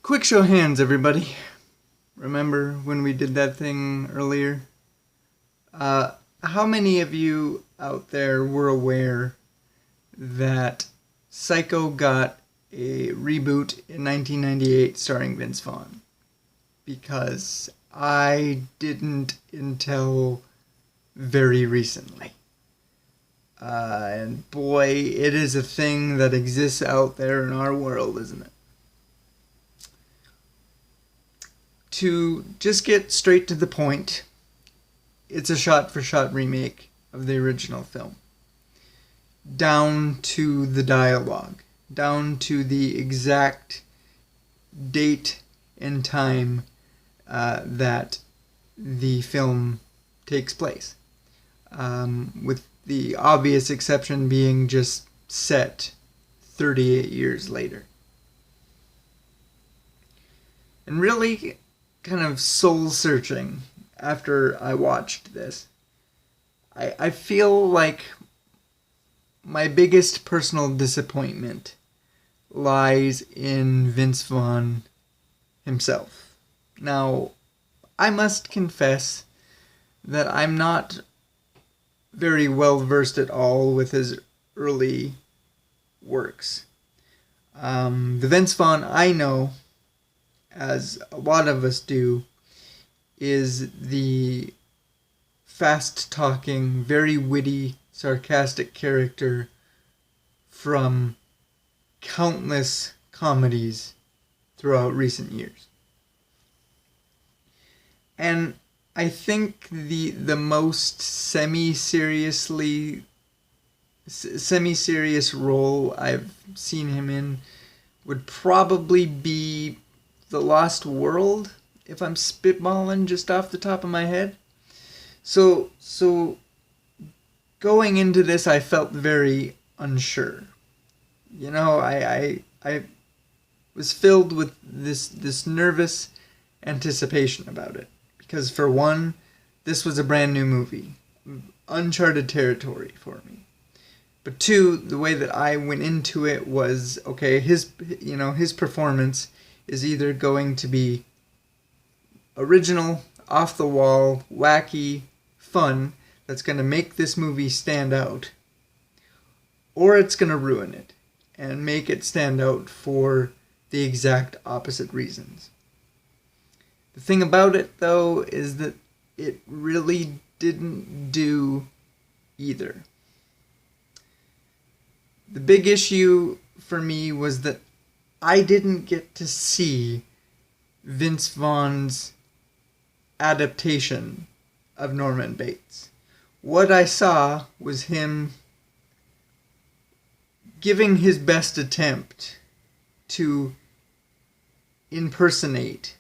Quick show of hands, everybody. Remember when we did that thing earlier? How many of you out there were aware that Psycho got a reboot in 1998 starring Vince Vaughn? Because I didn't until very recently. And boy, it is a thing that exists out there in our world, isn't it? To just get straight to the point, it's a shot-for-shot remake of the original film. Down to the dialogue, down to the exact date and time that the film takes place. With the obvious exception being just set 38 years later. And really kind of soul-searching after I watched this. I feel like my biggest personal disappointment lies in Vince Vaughn himself. Now, I must confess that I'm not very well versed at all with his early works. The Vince Vaughn I know, as a lot of us do, is the fast-talking, very witty, sarcastic character from countless comedies throughout recent years. And I think the most semi-serious role I've seen him in would probably be The Lost World, if I'm spitballing just off the top of my head. So going into this, I felt very unsure. You know, I was filled with this nervous anticipation about it. Because for one, this was a brand new movie. Uncharted territory for me. But two, the way that I went into it was, okay, his performance is either going to be original, off the wall, wacky, fun, that's going to make this movie stand out, or it's going to ruin it and make it stand out for the exact opposite reasons. The thing about it, though, is that it really didn't do either. The big issue for me was that I didn't get to see Vince Vaughn's adaptation of Norman Bates. What I saw was him giving his best attempt to impersonate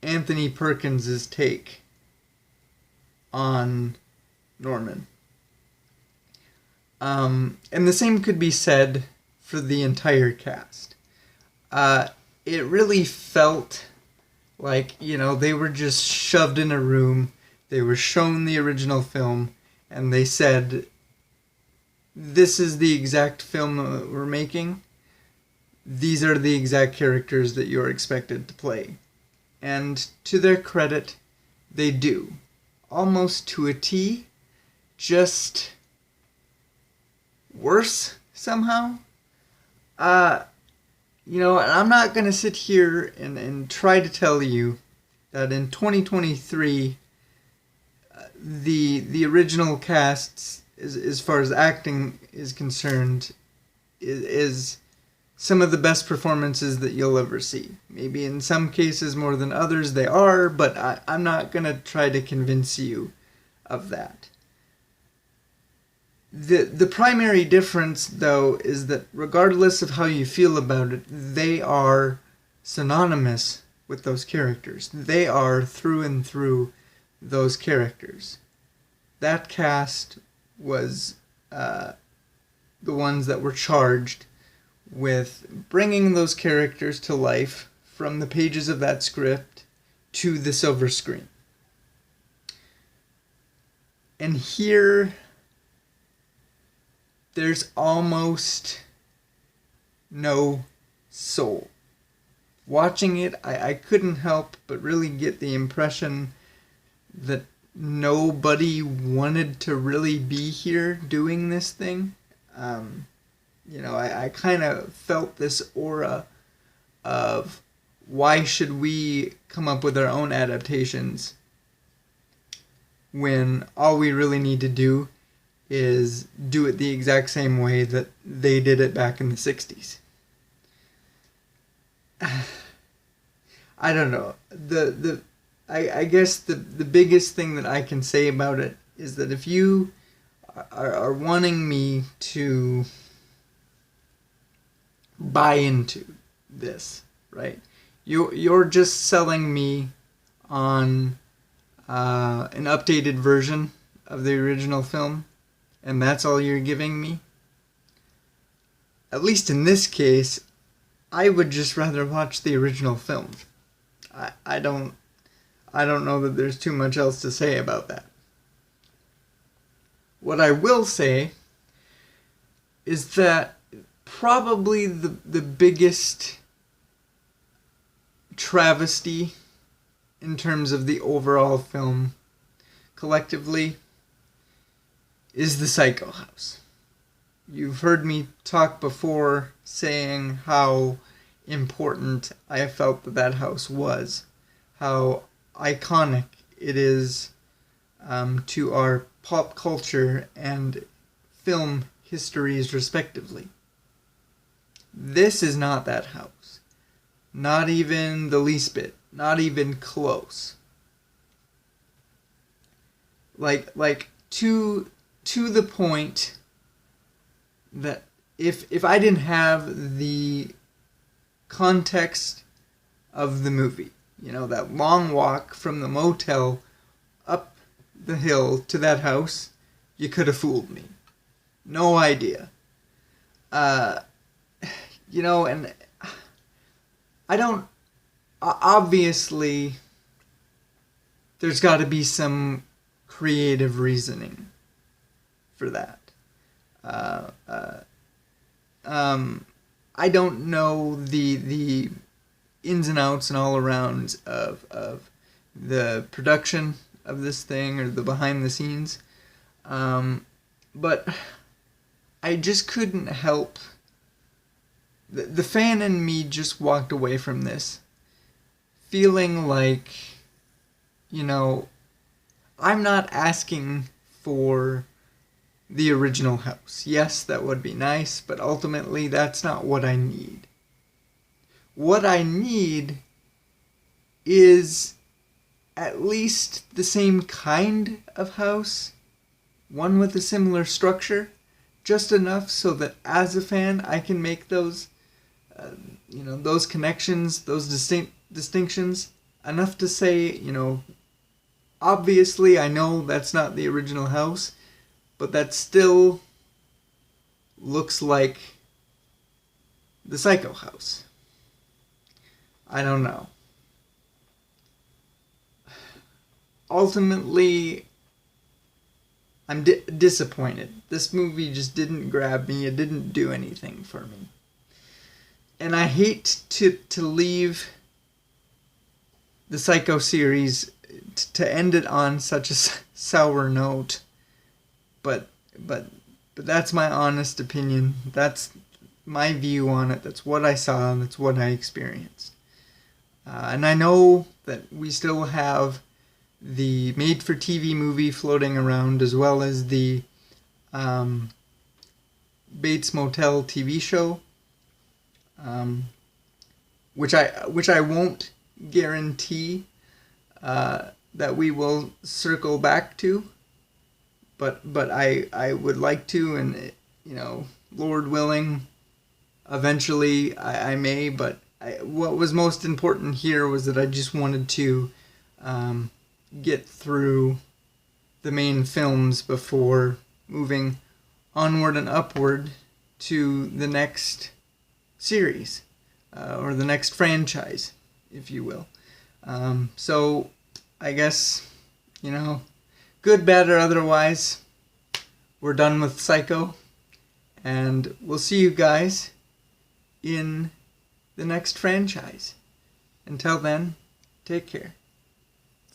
Anthony Perkins' take on Norman. And the same could be said for the entire cast. It really felt like, they were just shoved in a room, they were shown the original film, and they said, this is the exact film that we're making. These are the exact characters that you're expected to play. And to their credit, they do. Almost to a T, just worse somehow. And I'm not going to sit here and try to tell you that in 2023, the original cast, as far as acting is concerned, is some of the best performances that you'll ever see. Maybe in some cases more than others they are, but I'm not going to try to convince you of that. The primary difference, though, is that regardless of how you feel about it, they are synonymous with those characters. They are through and through those characters. That cast was the ones that were charged with bringing those characters to life from the pages of that script to the silver screen. And here, there's almost no soul. watching it, I couldn't help but really get the impression that nobody wanted to really be here doing this thing. I kind of felt this aura of why should we come up with our own adaptations when all we really need to do is do it the exact same way that they did it back in the 60s. I don't know. I guess the biggest thing that I can say about it is that if you are wanting me to buy into this, right? You're just selling me on an updated version of the original film, and that's all you're giving me. At least in this case, I would just rather watch the original film. I don't know that there's too much else to say about that. What I will say is that probably the biggest travesty in terms of the overall film collectively is the Psycho House. You've heard me talk before saying how important I felt that house was, how iconic it is to our pop culture and film histories respectively. This is not that house. Not even the least bit. Not even close. Like to the point that if I didn't have the context of the movie, that long walk from the motel up the hill to that house, you could have fooled me. No idea. And I don't, obviously, there's got to be some creative reasoning for that. I don't know the ins and outs and all arounds of the production of this thing or the behind the scenes, but I just couldn't help. The fan in me just walked away from this feeling like, I'm not asking for the original house. Yes, that would be nice, but ultimately that's not what I need. What I need is at least the same kind of house, one with a similar structure, just enough so that as a fan I can make those those connections, those distinctions, enough to say, obviously I know that's not the original house, but that still looks like the Psycho House. I don't know. Ultimately, I'm disappointed. This movie just didn't grab me. It didn't do anything for me. And I hate to leave the Psycho series, to end it on such a sour note. But that's my honest opinion. That's my view on it. That's what I saw, and that's what I experienced. And I know that we still have the made-for-TV movie floating around, as well as the Bates Motel TV show, which I won't guarantee that we will circle back to, but I would like to, and Lord willing, eventually I may. But what was most important here was that I just wanted to get through the main films before moving onward and upward to the next series, or the next franchise, if you will. So I guess, good, bad, or otherwise, we're done with Psycho, and we'll see you guys in the next franchise. Until then, take care.